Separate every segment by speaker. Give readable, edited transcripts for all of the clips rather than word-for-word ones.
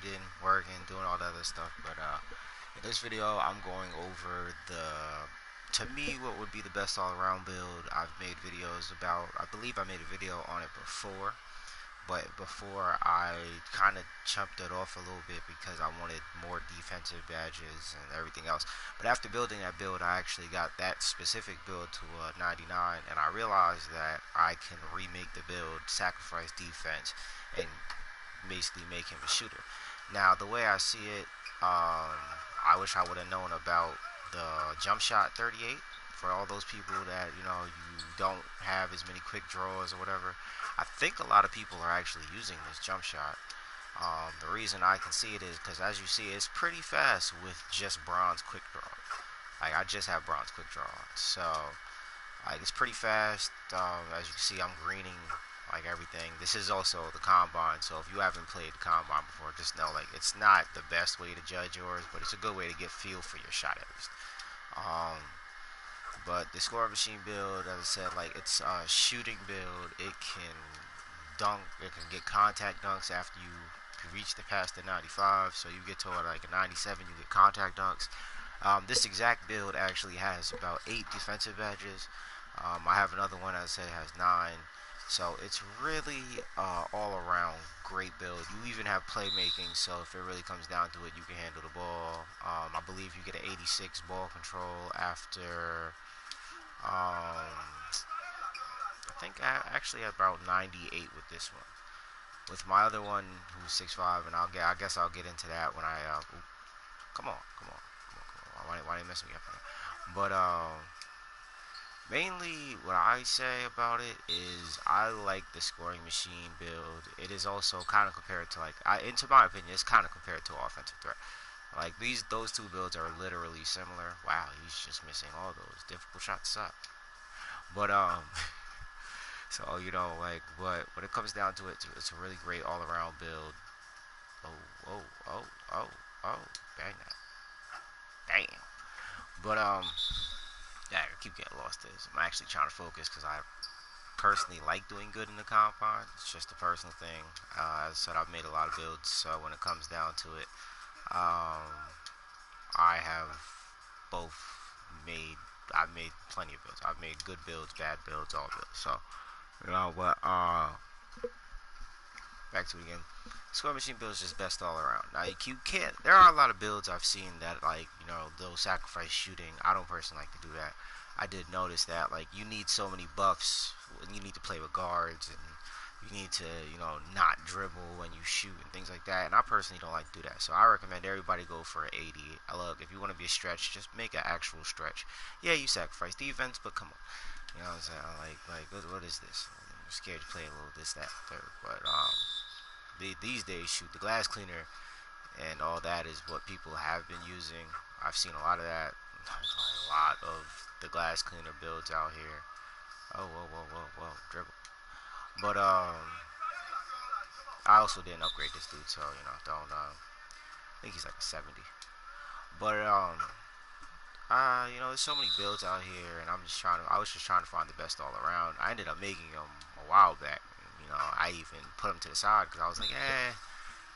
Speaker 1: grinding, working, doing all that other stuff. But in this video, I'm going over to me, what would be the best all-around build. I've made videos about. I believe I made a video on it before, but before I kind of chumped it off a little bit because I wanted more defensive badges and everything else. But after building that build, I actually got that specific build to 99, and I realized that I can remake the build, sacrifice defense, and basically make him a shooter. Now, the way I see it, I wish I would have known about the jump shot 38 for all those people that you don't have as many quick draws or whatever. I think a lot of people are actually using this jump shot. The reason I can see it is because, as you see, it's pretty fast with just bronze quick draw. Like, I just have bronze quick draw, so like it's pretty fast. As you can see, I'm greening like everything. This is also the combine, so if you haven't played the combine before, just know like it's not the best way to judge yours, but it's a good way to get feel for your shot at least. Um, but the score machine build, as I said, like it's a shooting build. It can dunk. It can get contact dunks after you reach the past the 95. So you get to like a 97, you get contact dunks. This exact build actually has about 8 defensive badges. I have another one, as I said, has 9. So it's really all around great build. You even have playmaking, so if it really comes down to it, you can handle the ball. I believe you get an 86 ball control after. I think I actually had about 98 with this one. With my other one, who's 6'5", and I guess I'll get into that when I. Come on, come on, come on, come on. Why didn't mess me up? But mainly, what I say about it is I like the scoring machine build. It is also kind of compared to into my opinion, it's kind of compared to offensive threat. Like those two builds are literally similar. Wow, he's just missing all those difficult shots up. But so but when it comes down to it, it's a really great all-around build. Oh, oh, oh, oh, oh, bang that, damn. But yeah, I keep getting lost. I'm actually trying to focus because I personally like doing good in the combine. It's just a personal thing. As I said, I've made a lot of builds, so when it comes down to it, um, I have both made. I've made plenty of builds. I've made good builds, bad builds, all builds. So but back to it again. Score machine builds just best all around. Now you can't. There are a lot of builds I've seen that they'll sacrifice shooting. I don't personally like to do that. I did notice that you need so many buffs. You need to play with guards, and you need to not dribble when you shoot and things like that. And I personally don't like to do that. So I recommend everybody go for an 80. Look, if you want to be a stretch, just make an actual stretch. Yeah, you sacrifice defense, but come on. You know what I'm saying? What is this? I'm scared to play a little this, that, third. But these days, shoot, the glass cleaner and all that is what people have been using. I've seen a lot of that. A lot of the glass cleaner builds out here. Oh, whoa, whoa, whoa, whoa, dribble. But I also didn't upgrade this dude, so don't. I think he's like a 70. But there's so many builds out here, and I was just trying to find the best all around. I ended up making them a while back. I even put them to the side because I was like,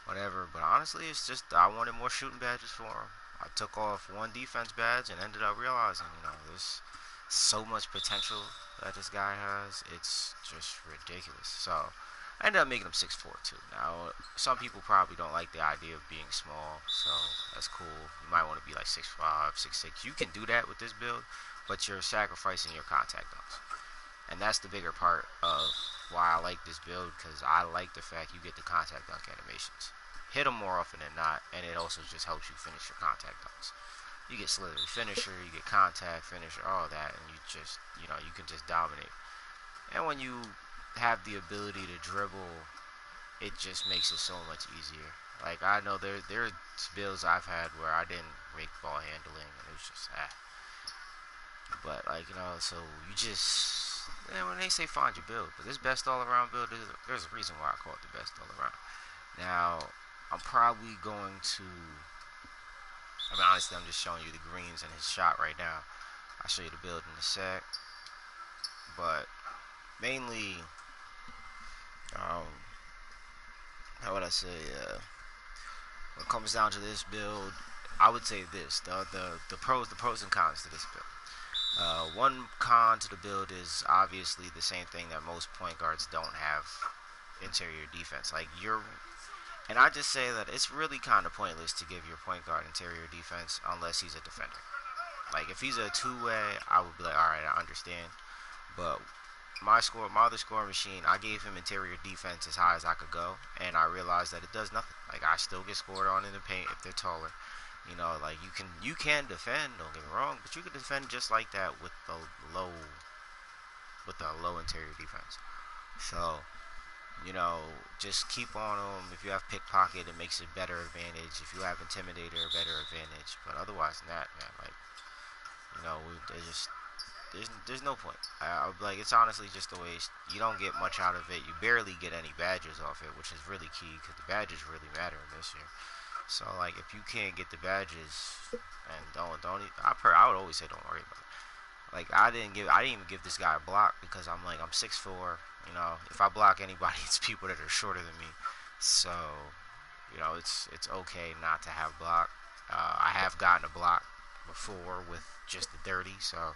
Speaker 1: whatever. But honestly, it's just I wanted more shooting badges for him. I took off one defense badge and ended up realizing, there's so much potential that this guy has. It's just ridiculous. So I ended up making him 6'4" too. Now, some people probably don't like the idea of being small, so that's cool. You might want to be like 6'5", 6'6". You can do that with this build, but you're sacrificing your contact dunks. And that's the bigger part of why I like this build, because I like the fact you get the contact dunk animations. Hit them more often than not, and it also just helps you finish your contact dunks. You get slithery finisher, you get contact finisher, all that, and you can just dominate. And when you have the ability to dribble, it just makes it so much easier. Like, I know there's builds I've had where I didn't make ball handling, and it was just But so you just when they say find your build, but this best all around build, there's a reason why I call it the best all around. Now, I'm probably going to. I mean, honestly, I'm just showing you the greens and his shot right now. I'll show you the build in a sec, but mainly, how would I say? comes down to this build, I would say this: the pros and cons to this build. One con to the build is obviously the same thing that most point guards don't have: interior defense. Like you're, and I just say that it's really kind of pointless to give your point guard interior defense unless he's a defender. Like if he's a two-way, I would be like, all right, I understand. But my other scoring machine, I gave him interior defense as high as I could go, and I realized that it does nothing. Like I still get scored on in the paint if they're taller. Like you can defend. Don't get me wrong, but you can defend just like that low with a low interior defense. So just keep on them. If you have pickpocket, it makes it better advantage. If you have intimidator, a better advantage. But otherwise than that, man, like they just there's no point. Like it's honestly just a waste. You don't get much out of it. You barely get any badges off it, which is really key because the badges really matter in this year. So like if you can't get the badges, and I would always say don't worry about it. Like I didn't even give this guy a block because I'm 6'4". If I block anybody, it's people that are shorter than me. So it's okay not to have block. I have gotten a block before with just the 30. So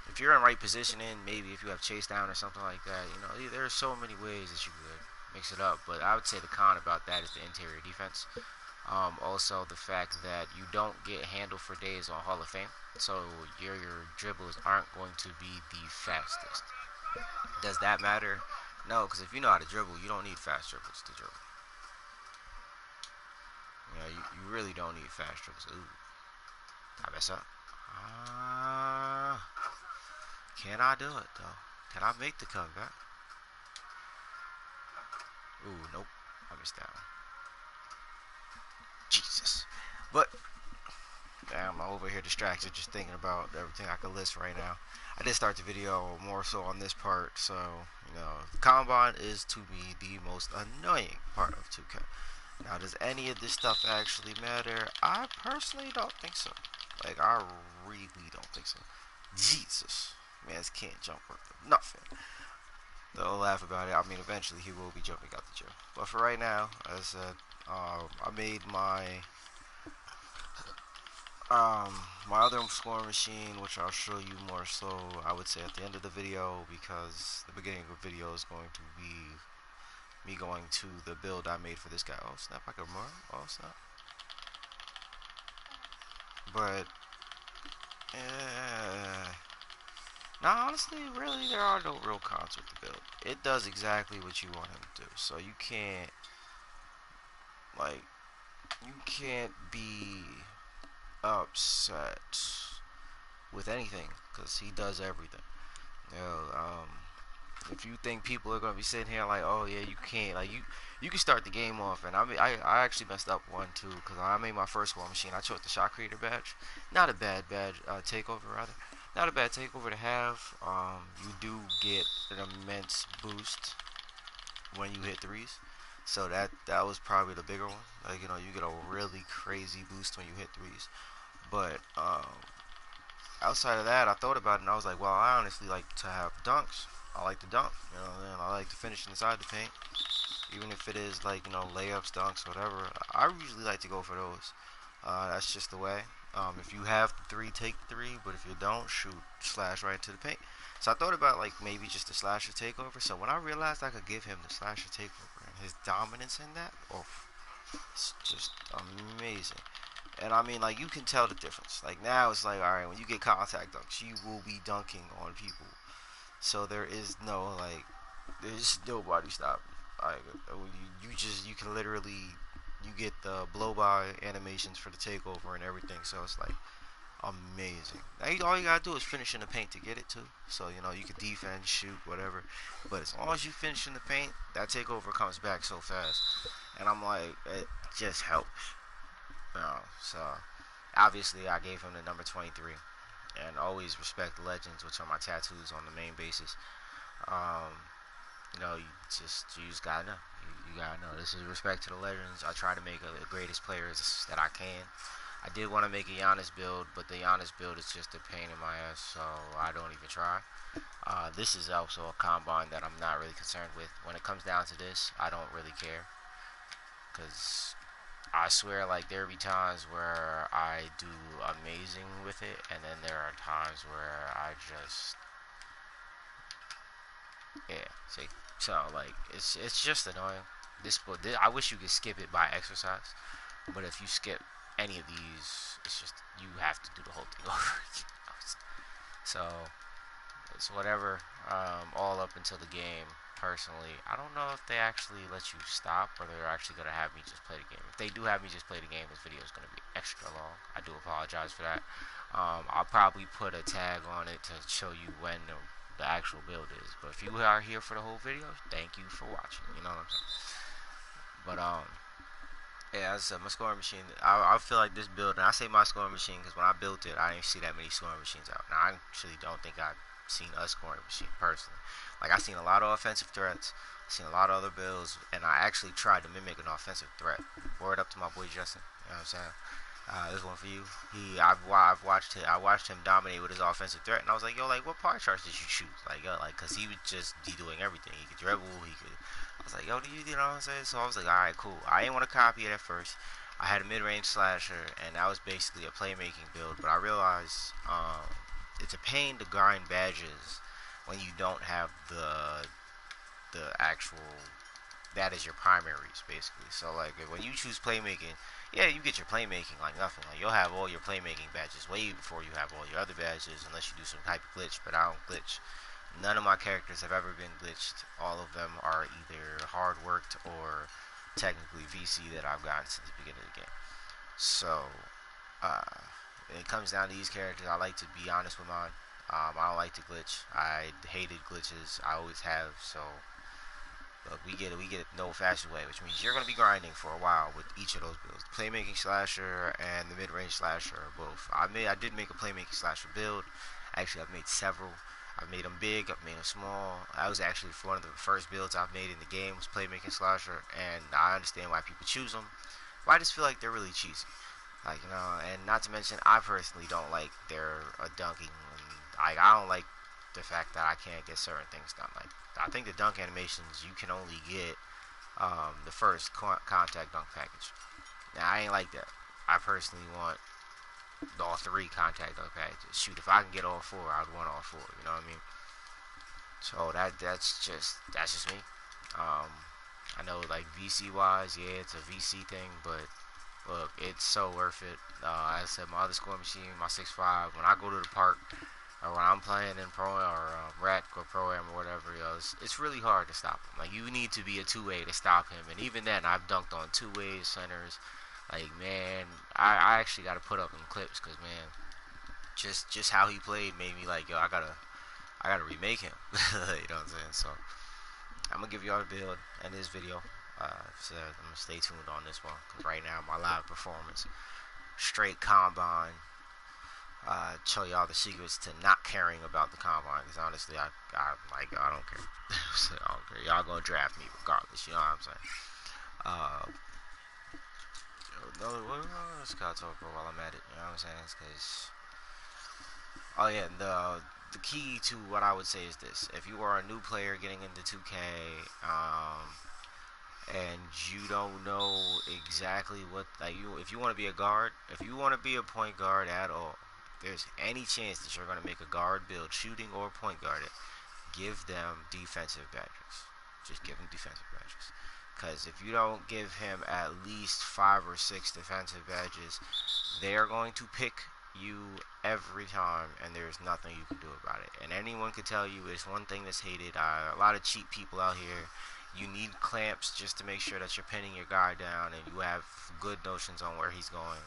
Speaker 1: if you're in right positioning, maybe if you have chase down or something like that, there are so many ways that you could mix it up. But I would say the con about that is the interior defense. Also, the fact that you don't get handle for days on Hall of Fame, so your dribbles aren't going to be the fastest. Does that matter? No, because if you know how to dribble, you don't need fast dribbles to dribble. You really don't need fast dribbles. Ooh, I mess up. Can I do it though? Can I make the comeback? Ooh, nope. I missed that one. Jesus. But damn, I'm over here distracted just thinking about everything I could list right now. I did start the video more so on this part, so the combine is to me the most annoying part of 2K. Now, does any of this stuff actually matter? I personally don't think so. Like, I really don't think so. Jesus, man's can't jump worth nothing. They'll laugh about it. I mean, eventually he will be jumping out the gym. But for right now, as I said, I made my other scoring machine, which I'll show you more so, I would say, at the end of the video, because the beginning of the video is going to be me going to the build I made for this guy. Oh snap, I could more. Oh snap. But now honestly, really, there are no real cons with the build. It does exactly what you want him to do. So you can't be upset with anything because he does everything. If you think people are gonna be sitting here like, oh yeah, you can't, like you can start the game off, and I actually messed up one too because I made my first war machine. I chose the shot creator badge, not a bad badge, takeover rather, not a bad takeover to have. You do get an immense boost when you hit threes, so that was probably the bigger one. Like you get a really crazy boost when you hit threes, but outside of that, I thought about it and I was like, well, I honestly like to have dunks. I like to dunk, and I like to finish inside the paint, even if it is like layups, dunks, whatever. I usually like to go for those. That's just the way. If you have the three, take the three, but if you don't, shoot, slash right into the paint. So I thought about like maybe just a slasher takeover. So when I realized I could give him the slasher takeover and his dominance in that, it's just amazing. And I mean, like, you can tell the difference. Like, now it's like, alright, when you get contact dunks, you will be dunking on people. So there's nobody stopping. Like, you can literally, you get the blow-by animations for the takeover and everything. So it's like, amazing. Now, all you gotta do is finish in the paint to get it too. So, you can defend, shoot, whatever. But as long as you finish in the paint, that takeover comes back so fast. And I'm like, it just helps. So obviously I gave him the number 23, and always respect the legends, which are my tattoos on the main basis. You just gotta know. You gotta know. This is respect to the legends. I try to make the greatest players that I can. I did want to make a Giannis build, but the Giannis build is just a pain in my ass, so I don't even try. This is also a combine that I'm not really concerned with. When it comes down to this, I don't really care, because I swear, like, there be times where I do amazing with it, and then there are times where I just, yeah, see. So, like, it's just annoying. This book, I wish you could skip it by exercise, but if you skip any of these, it's just, you have to do the whole thing over again. So, it's whatever, all up until the game. Personally, I don't know if they actually let you stop or they're actually going to have me just play the game. If they do have me just play the game, this video is going to be extra long. I do apologize for that. I'll probably put a tag on it to show you when the actual build is. But if you are here for the whole video, thank you for watching. You know what I'm saying? But yeah, as I said, my scoring machine, I feel like this build, and I say my scoring machine because when I built it, I didn't see that many scoring machines out. Now, I actually don't think I've seen a scoring machine personally. Like, I've seen a lot of offensive threats, I've seen a lot of other builds, and I actually tried to mimic an offensive threat. Word up to my boy Justin, you know what I'm saying? This one for you. I've watched him dominate with his offensive threat, and I was like, yo, like, what power charge did you choose? Like, yo, like, cause he was just doing everything. He could dribble, he could. I was like, yo, you know what I'm saying? So I was like, all right, cool. I didn't want to copy it at first. I had a mid-range slasher, and that was basically a playmaking build. But I realized it's a pain to grind badges when you don't have the actual, that is your primaries basically. So like when you choose playmaking, yeah, you get your playmaking like nothing. Like you'll have all your playmaking badges way before you have all your other badges, unless you do some type of glitch. But I don't glitch. None of my characters have ever been glitched. All of them are either hard worked or technically VC that I've gotten since the beginning of the game. So uh, when it comes down to these characters, I like to be honest with mine. I don't like to glitch. I hated glitches. I always have. So but we get it no fashion way, which means you're gonna be grinding for a while with each of those builds. The playmaking slasher and the mid-range slasher are both. I did make a playmaking slasher build. Actually, I've made several. I've made them big. I've made them small. That was actually one of the first builds I've made in the game was playmaking slasher, and I understand why people choose them. But I just feel like they're really cheesy. Like and not to mention, I personally don't like their dunking. I don't like the fact that I can't get certain things done. Like I think the dunk animations you can only get the first contact dunk package. Now I ain't like that. I personally want all three contact dunk packages. Shoot, if I can get all four, I'd want all four. You know what I mean? So that's just me. Um, I know like VC wise, yeah, it's a VC thing, but look, it's so worth it. As I said, my other scoring machine, my 6.5. When I go to the park, or when I'm playing in pro or rec or pro am or whatever, it's really hard to stop him. Like you need to be a two-way to stop him, and even then, I've dunked on two-way centers. Like man, I actually got to put up in clips because man, just how he played made me like yo, I gotta remake him. You know what I'm saying? So I'm gonna give y'all the build in this video. So I'm gonna stay tuned on this one because right now my live performance, straight combine. Show y'all the secrets to not caring about the combine. Because honestly, I don't care. So, I don't care. Y'all gonna draft me regardless. You know what I'm saying? Uh, let's gotta talk about while I'm at it. You know what I'm saying? Because oh yeah, the key to what I would say is this: if you are a new player getting into 2K, and you don't know exactly what like if you want to be a guard, if you want to be a point guard at all, if there's any chance that you're going to make a guard build, shooting or point guard it, give them defensive badges. Just give them defensive badges. Because if you don't give him at least 5 or 6 defensive badges, they are going to pick you every time, and there's nothing you can do about it. And anyone could tell you it's one thing that's hated. A lot of cheap people out here. You need clamps just to make sure that you're pinning your guy down, and you have good notions on where he's going.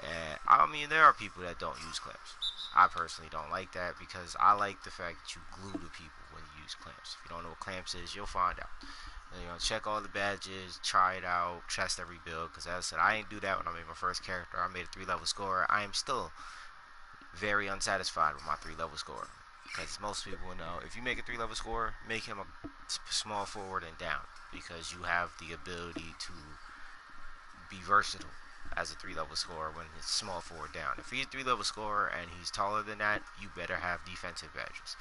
Speaker 1: And I mean, there are people that don't use clamps. I personally don't like that because I like the fact that you glue to people when you use clamps. If you don't know what clamps is, you'll find out. And, check all the badges, try it out, test every build. Because as I said, I didn't do that when I made my first character. I made a 3-level scorer. I am still very unsatisfied with my 3-level scorer. Because most people know if you make a 3-level scorer, make him a small forward and down. Because you have the ability to be versatile as a 3-level scorer when it's small forward down. If he's a 3-level scorer and he's taller than that, you better have defensive badges.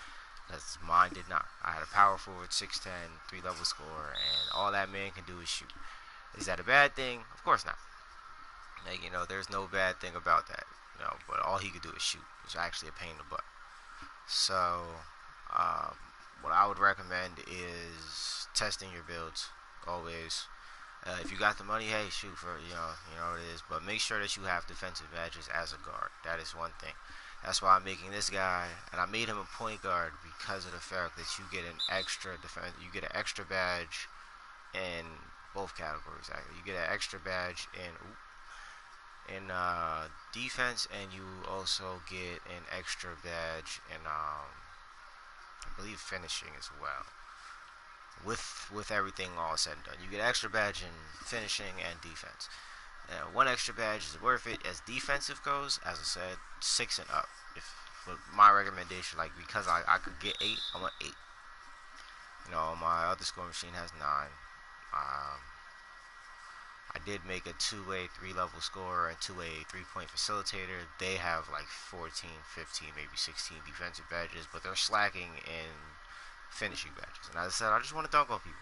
Speaker 1: Because mine did not. I had a power forward, 6'10", 3-level scorer, and all that man can do is shoot. Is that a bad thing? Of course not. Like, there's no bad thing about that. But all he could do is shoot. It's actually a pain in the butt. So, um, what I would recommend is testing your builds always. If you got the money, hey, shoot for it is. But make sure that you have defensive badges as a guard. That is one thing. That's why I'm making this guy, and I made him a point guard because of the fact that you get an extra defense. You get an extra badge in both categories. Actually, you get an extra badge in defense, and you also get an extra badge in I believe finishing as well. With everything all said and done, you get extra badge in finishing and defense. One extra badge is worth it as defensive goes. As I said, 6 and up. If my recommendation, like, because I could get 8, I want 8. My other score machine has 9. I did make a 2-way 3-level scorer and 2-way 3-point facilitator. They have like 14, 15, maybe 16 defensive badges, but they're slacking in finishing badges. And as I said, I just want to dunk on people.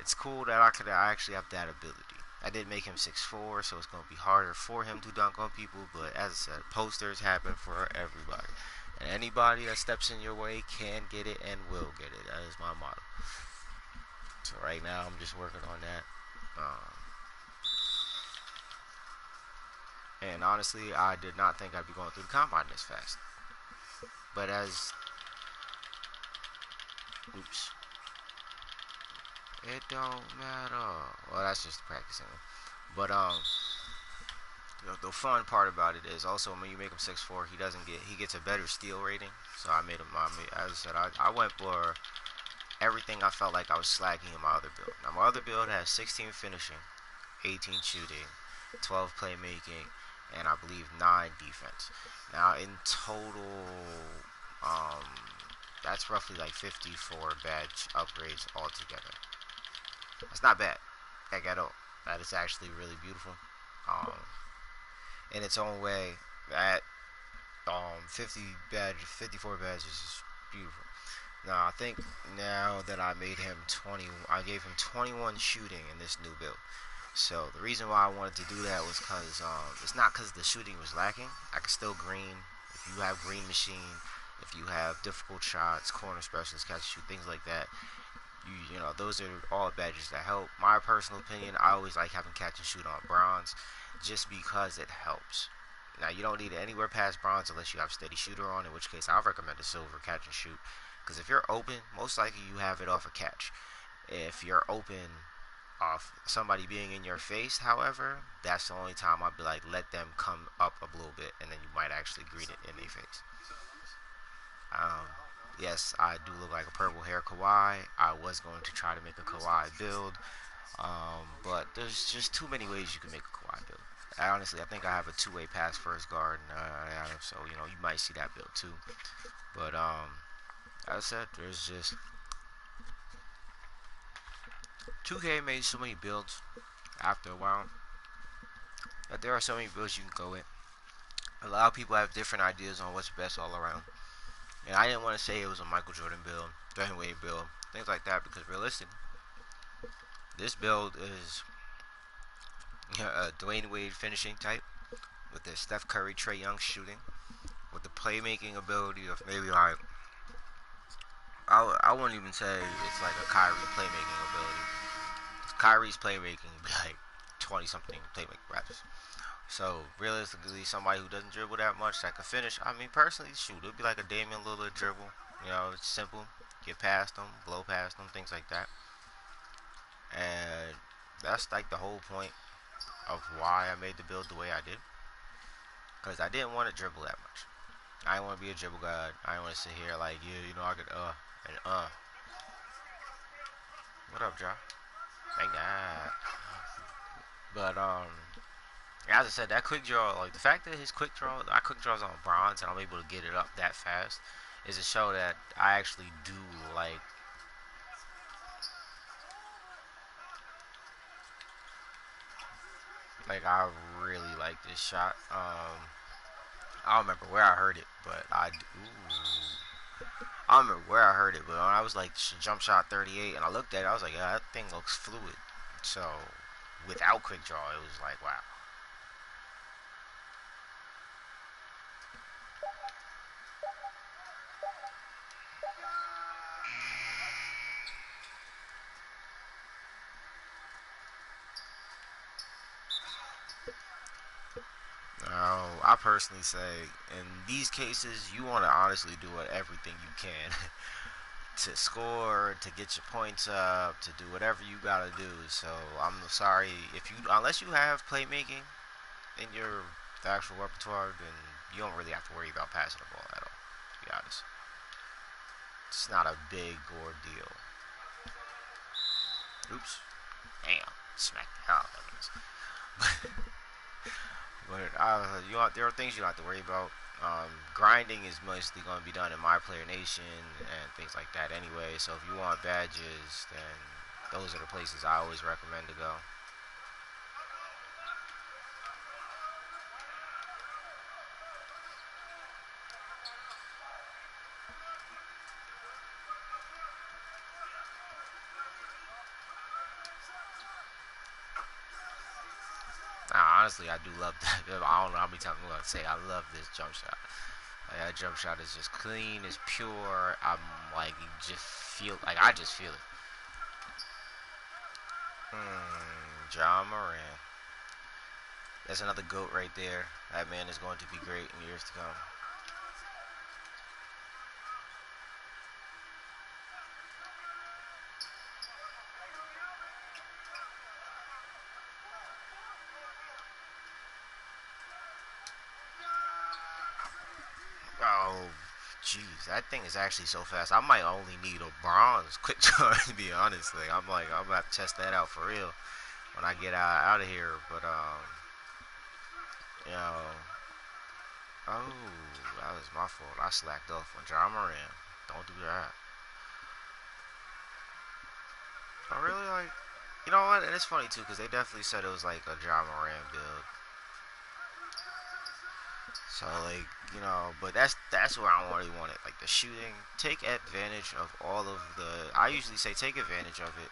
Speaker 1: It's cool that I actually have that ability. I did make him 6'4", so it's going to be harder for him to dunk on people. But as I said, posters happen for everybody. And anybody that steps in your way can get it and will get it. That is my motto. So right now, I'm just working on that. And honestly, I did not think I'd be going through the combine this fast. But oops. It don't matter. Well, that's just practicing. But the fun part about it is also when you make him 6'4", he gets a better steal rating. So I made him. As I said, I went for everything I felt like I was slacking in my other build. Now my other build has 16 finishing, 18 shooting, 12 playmaking, and I believe 9 defense. Now in total, that's roughly like 54 badge upgrades altogether. That's not bad, like at all. That is actually really beautiful. In its own way, that 54 badges is beautiful. Now I think now that I made him 20, I gave him 21 shooting in this new build. So the reason why I wanted to do that was because it's not because the shooting was lacking. I can still green. If you have green machine, if you have difficult shots, corner specialist, catch and shoot, things like that, those are all badges that help. My personal opinion, I always like having catch and shoot on bronze, just because it helps. Now you don't need it anywhere past bronze unless you have steady shooter on, in which case I recommend a silver catch and shoot. Because if you're open, most likely you have it off a catch. If you're open off somebody being in your face, however, that's the only time I'd be like, let them come up a little bit, and then you might actually greet it in their face. Yes, I do look like a purple hair Kawhi. I was going to try to make a Kawhi build, but there's just too many ways you can make a Kawhi build. Honestly, I think I have a 2-way pass first guard, so you might see that build too. But as I said, there's just 2K made so many builds after a while that there are so many builds you can go with. A lot of people have different ideas on what's best all around. And I didn't want to say it was a Michael Jordan build, Dwayne Wade build, things like that, because realistically, this build is a Dwayne Wade finishing type with the Steph Curry, Trae Young shooting, with the playmaking ability of maybe like, I wouldn't even say it's like a Kyrie playmaking ability. Kyrie's playmaking would be like 20-something playmaking rappers. So realistically, somebody who doesn't dribble that much that can finish. I mean, personally, shoot, it'd be like a Damian Lillard dribble. It's simple. Get past them, blow past them, things like that. And that's like the whole point of why I made the build the way I did. Because I didn't want to dribble that much. I didn't want to be a dribble god. I didn't want to sit here like, yeah, I could and What up, Joe? Thank God. But as I said, that quick draw, like the fact that his quick draws on bronze and I'm able to get it up that fast is a show that I actually do like. Like, I really like this shot. I don't remember where I heard it, but I don't remember where I heard it, but when I was like jump shot 38 and I looked at it, I was like, yeah, that thing looks fluid. So without quick draw, it was like, wow. I personally say in these cases, you want to honestly do everything you can to score, to get your points up, to do whatever you gotta do. So I'm sorry if you, unless you have playmaking in your actual repertoire, then you don't really have to worry about passing the ball at all. To be honest, it's not a big ordeal. Oops, damn, smack the hell out of it. But there are things you don't have to worry about. Grinding is mostly going to be done in My Player Nation and things like that anyway. So if you want badges, then those are the places I always recommend to go. Now, honestly, I do love that. I don't know how many times I'm going to say I love this jump shot. Like, that jump shot is just clean, it's pure. I'm like, you just feel, like, I just feel it. Ja Morant. That's another GOAT right there. That man is going to be great in years to come. Oh, jeez, that thing is actually so fast. I might only need a bronze quick charge to be honest. Like, I'm gonna have to test that out for real when I get out of here. But you know, oh, that was my fault. I slacked off on Ja Morant. Don't do that. I really like. You know what? And it's funny too because they definitely said it was like a Ja Morant build. So like, but that's where I really want it. Like the shooting, take advantage of all of the. I usually say take advantage of it.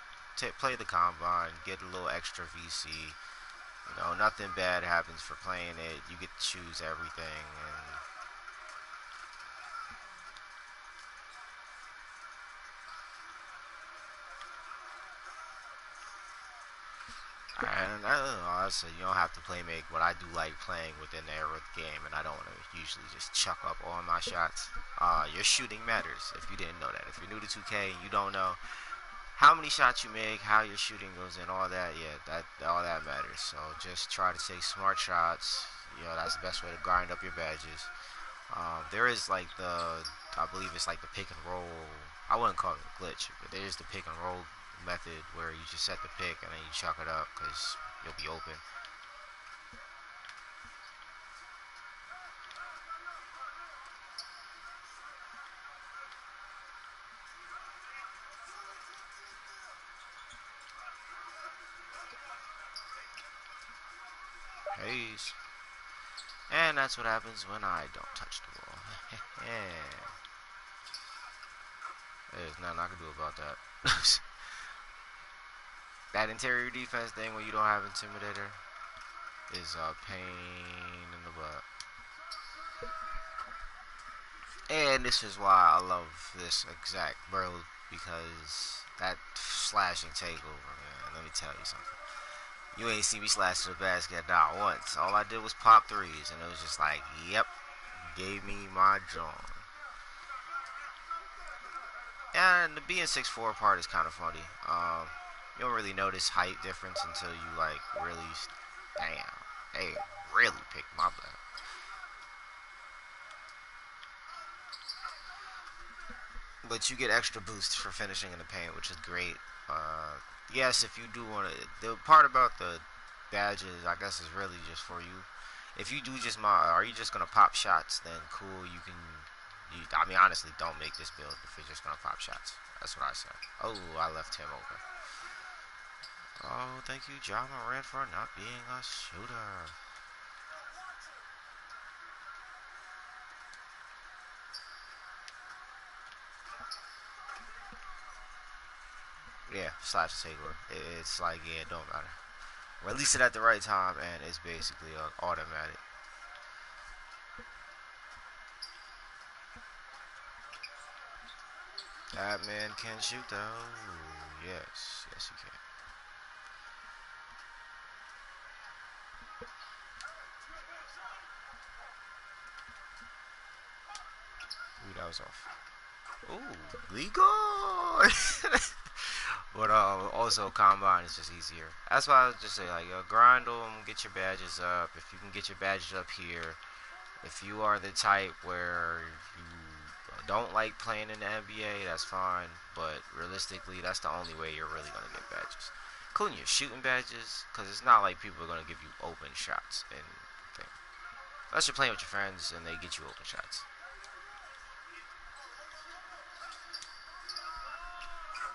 Speaker 1: Play the combine, get a little extra VC. Nothing bad happens for playing it. You get to choose everything, and I say you don't have to play make, but I do like playing within the era of the game, and I don't want to usually just chuck up all my shots. Your shooting matters. If you didn't know that, if you're new to 2K and you don't know, how many shots you make, how your shooting goes in, all that, yeah, that all that matters. So just try to take smart shots. That's the best way to grind up your badges. There is like I believe it's like the pick and roll. I wouldn't call it a glitch, but there is the pick and roll method where you just set the pick and then you chuck it up because you'll be open. Hayes. And that's what happens when I don't touch the ball. Yeah. There's nothing I can do about that. That interior defense thing when you don't have Intimidator is a pain in the butt. And this is why I love this exact build, because that slashing takeover, man, let me tell you something. You ain't see me slash to the basket not once. All I did was pop threes, and it was just like, yep, gave me my joint. And the being 6'4" part is kind of funny. You don't really notice height difference until you like really, damn, they really picked my butt. But you get extra boosts for finishing in the paint, which is great. Yes, if you do want to, the part about the badges, I guess, is really just for you. If you do just are you just gonna pop shots? Then cool, you can. I mean, honestly, don't make this build if you're just gonna pop shots. That's what I said. Oh, I left him open. Oh, thank you, Ja Morant, for not being a shooter. Yeah, slash takeover. It's like, yeah, it don't matter. Release it at the right time, and it's basically automatic. That man can shoot though. Yes, yes he can. Ooh, that was off. Ooh, legal. But also combine is just easier. That's why I would just say like grind them, get your badges up. If you can get your badges up here, if you are the type where you don't like playing in the NBA, that's fine. But realistically, that's the only way you're really gonna get badges, including your shooting badges, because it's not like people are gonna give you open shots and thing. Unless you're playing with your friends and they get you open shots.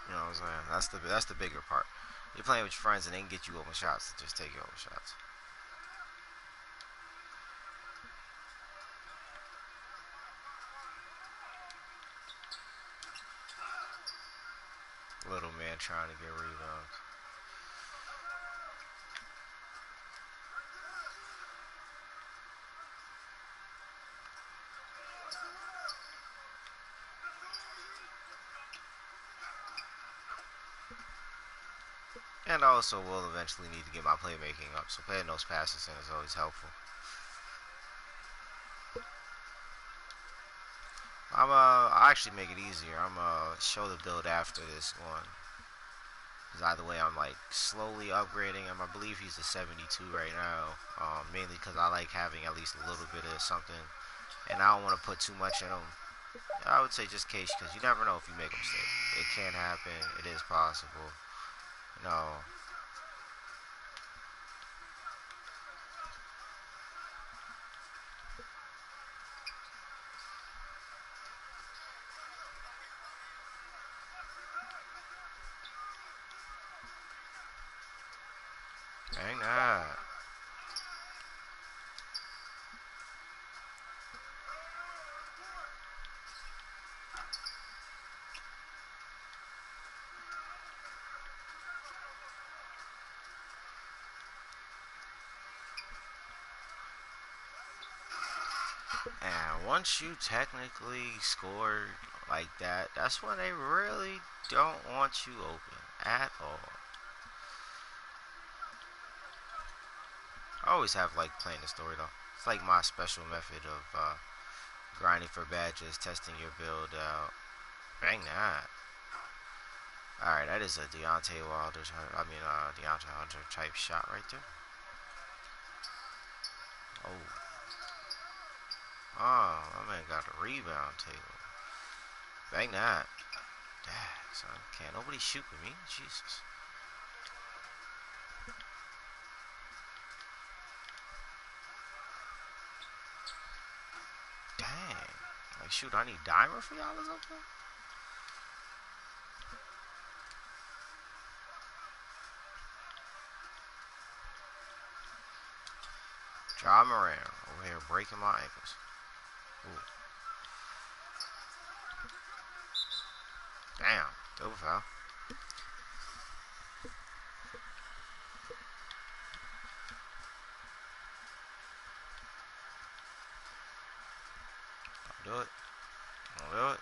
Speaker 1: You know what I'm saying? That's the bigger part. You're playing with your friends and they can get you open shots. Just take your open shots. Little man trying to get rebounds. And I also will eventually need to get my playmaking up, so playing those passes in is always helpful. I actually make it easier. I'm show the build after this one. Because either way, I'm like slowly upgrading him. I believe he's a 72 right now. Mainly because I like having at least a little bit of something, and I don't want to put too much in him. I would say just in case, because you never know if you make a mistake. It can happen. It is possible. No. Dang that. And once you technically score like that, that's when they really don't want you open at all. I always have like playing the story though. It's like my special method of grinding for badges, testing your build out. Bang that. Alright, that is a Deontay Wilder, Deontay Hunter type shot right there. Oh. Oh, my man got a rebound table. Bang that. Dang, son. Can't nobody shoot with me. Jesus. Dang. Like, shoot, I need dimer for y'all up there? Ja Morant over here breaking my ankles. Ooh. Damn. Double foul. Don't do it. Don't do it.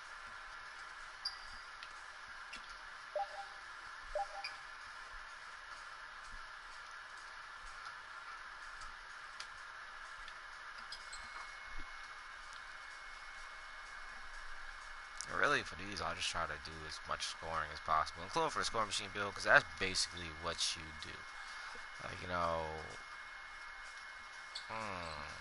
Speaker 1: And really, for these, I'll just try to do as much scoring as possible, including for the scoring machine build, because that's basically what you do. Like, you know. Hmm.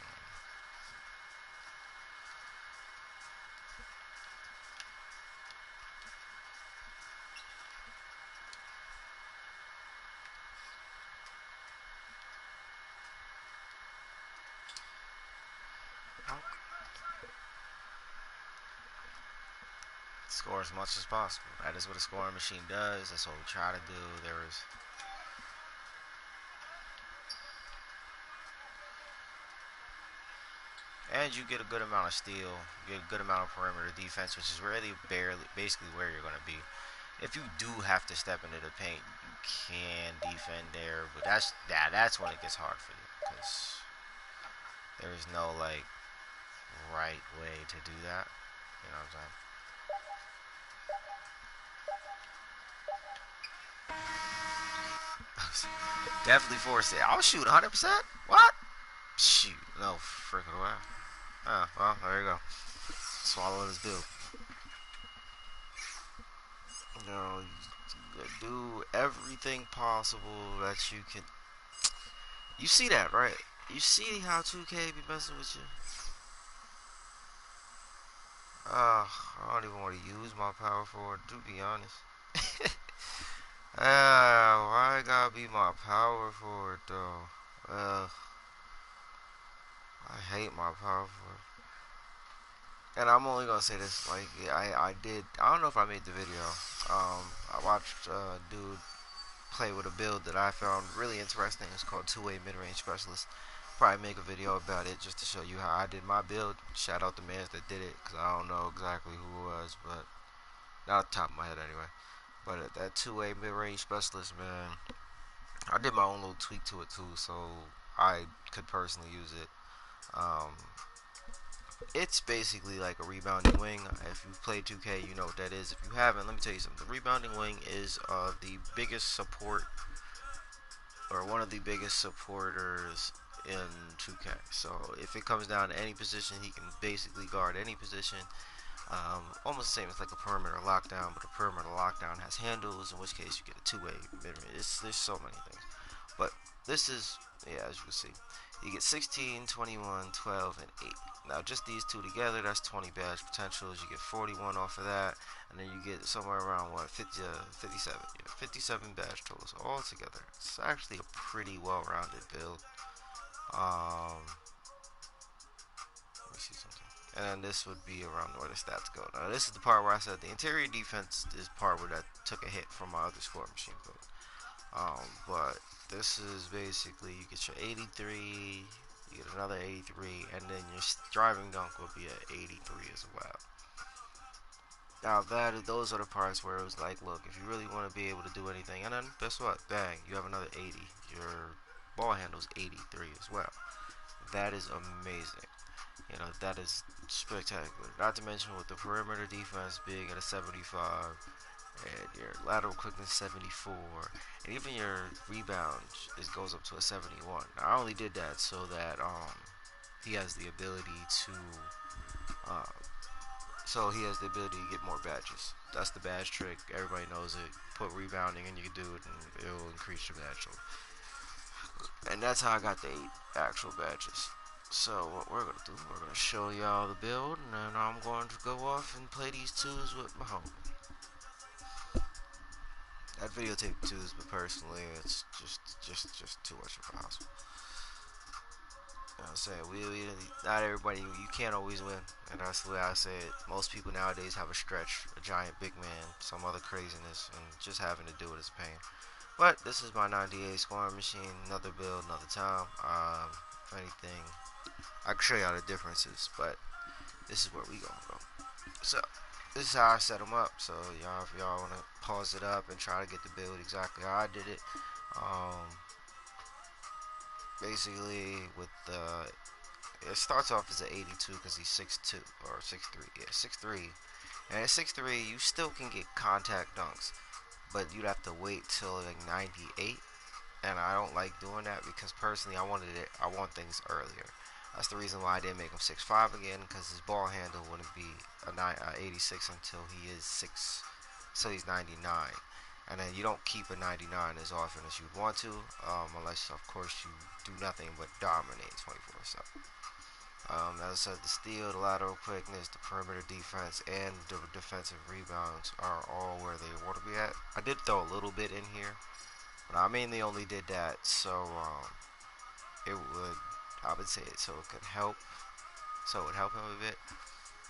Speaker 1: Score as much as possible. That is what a scoring machine does. That's what we try to do. There is. And you get a good amount of steal, you get a good amount of perimeter defense, which is really barely, basically where you're going to be. If you do have to step into the paint, you can defend there, but that's when it gets hard for you because there is no like right way to do that. You know what I'm saying? Definitely force it. I'll shoot 100%. What? Shoot, no freaking way. Oh well, there you go. swallow this bill. You know, you do everything possible that you can. You see that, right? You see how 2K be messing with you? I don't even want to use my power forward, to be honest. Why gotta be my power forward, though? I hate my power forward. And I'm only gonna say this, like, I don't know if I made the video. I watched a dude play with a build that I found really interesting. It's called two-way mid-range specialist. Probably make a video about it just to show you how I did my build. Shout out the mans that did it, because I don't know exactly who it was, but not off the top of my head anyway. But that two-way mid-range specialist, man, I did my own little tweak to it too, so I could personally use it. Um, it's basically like a rebounding wing. If you've played 2K, you know what that is. If you haven't, let me tell you something. The rebounding wing is the biggest support, or one of the biggest supporters in 2K. So if it comes down to any position, he can basically guard any position. Almost the same as like a perimeter lockdown, but a perimeter lockdown has handles, in which case you get a two-way mid-range. There's so many things. But this is, yeah, as you can see, you get 16, 21, 12, and 8. Now, just these two together, that's 20 badge potentials. You get 41 off of that, and then you get somewhere around, what, 50, 57. Yeah, 57 badge totals all together. It's actually a pretty well-rounded build. Let me see something. And then this would be around where the stats go. Now, this is the part where I said the interior defense is part where that took a hit from my other score machine build. But this is basically, you get your 83, you get another 83, and then your driving dunk will be at 83 as well. Now those are the parts where it was like, look, if you really want to be able to do anything, and then guess what? Bang, you have another 80. Your ball handle's 83 as well. That is amazing. You know, that is spectacular. Not to mention with the perimeter defense being at a 75, and your lateral quickness 74, and even your rebound goes up to a 71. Now, I only did that so that he has the ability to get more badges. That's the badge trick. Everybody knows it. Put rebounding and you can do it, and it will increase your badge. And that's how I got the 8 actual badges. So what we're gonna do, we're gonna show y'all the build, and then I'm going to go off and play these twos with my homie. That videotape twos, but personally, it's just too much of a hassle. You know what I'm saying? Not everybody, you can't always win, and that's the way I say it. Most people nowadays have a stretch, a giant big man, some other craziness, and just having to do it is a pain. But this is my 98 scoring machine, another build, another time. If anything, I can show y'all the differences, but this is where we gonna go. So this is how I set them up. So y'all, if y'all wanna pause it up and try to get the build exactly how I did it, basically with it starts off as an 82 because he's 6'2" or 6'3". Yeah, 6'3", and at 6'3", you still can get contact dunks, but you'd have to wait till like 98. And I don't like doing that because personally I want things earlier. That's the reason why I didn't make him 6'5" again, because his ball handle wouldn't be a 86 until he is 6, so he's 99. And then you don't keep a 99 as often as you'd want to, unless of course you do nothing but dominate 24/7. As I said, the steal, the lateral quickness, the perimeter defense, and the defensive rebounds are all where they want to be at. I did throw a little bit in here, but I mainly only did that so I would say it so it could help, so it would help him a bit.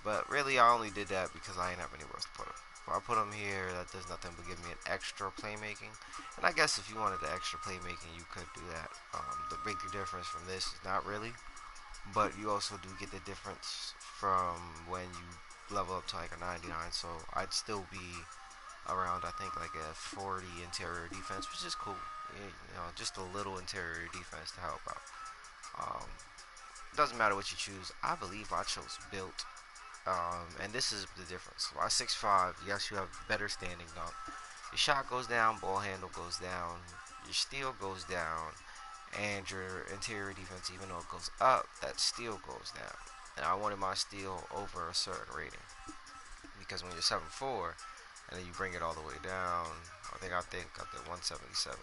Speaker 1: But really, I only did that because I ain't have anywhere else to put him. If I put him here, that does nothing but give me an extra playmaking. And I guess if you wanted the extra playmaking, you could do that. The big difference from this is not really, but you also do get the difference from when you level up to like a 99. So I'd still be around, I think, like a 40 interior defense, which is cool. You know, just a little interior defense to help out. Doesn't matter what you choose. I believe I chose built. And this is the difference. So at 6'5", yes, you have better standing dunk. Your shot goes down, ball handle goes down, your steal goes down, and your interior defense, even though it goes up, that steal goes down. and I wanted my steel over a certain rating, because when you're 7.4 and then you bring it all the way down, I think I did 177,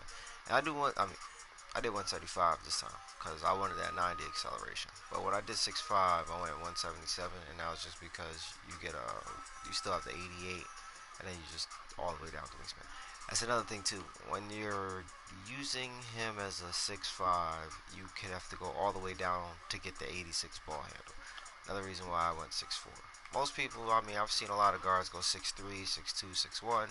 Speaker 1: and I did 175 this time because I wanted that 90 acceleration. But when I did 6.5, I went 177, and that was just because you still have the 88, and then you just all the way down to wingspan. That's another thing too. When you're using him as a 6.5, you can have to go all the way down to get the 86 ball handle. Another reason why I went 6.4. Most people, I mean, I've seen a lot of guards go 6.3, 6.2, 6.1.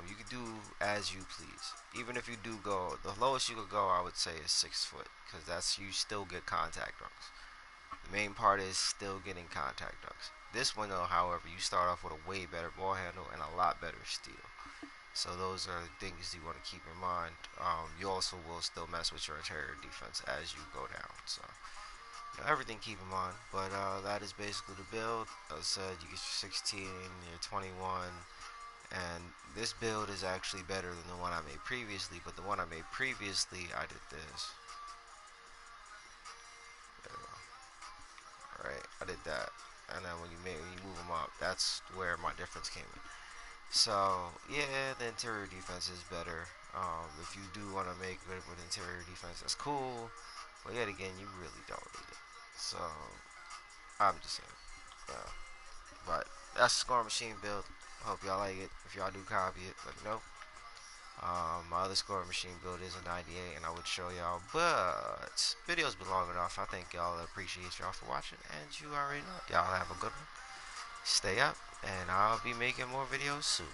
Speaker 1: You can do as you please. Even if you do go, the lowest you could go, I would say, is 6 foot, because that's you still get contact dunks. The main part is still getting contact dunks. This one, though, however, you start off with a way better ball handle and a lot better steal. So those are things you want to keep in mind. You also will still mess with your interior defense as you go down. So everything keep in mind. But that is basically the build. As I said, you get your 16, your 21, and this build is actually better than the one I made previously. But the one I made previously, I did this. Right, I did that, and then when you move them up, that's where my difference came in. So yeah, the interior defense is better. If you do want to make good with interior defense, that's cool. But yet again, you really don't need it. So I'm just saying. Uh, but that's the score machine build. Hope y'all like it. If y'all do copy it, let me know. My other score machine build is a 98, and I would show y'all. But video's been long enough. I think y'all appreciate y'all for watching, and you already know. Y'all have a good one. Stay up, and I'll be making more videos soon.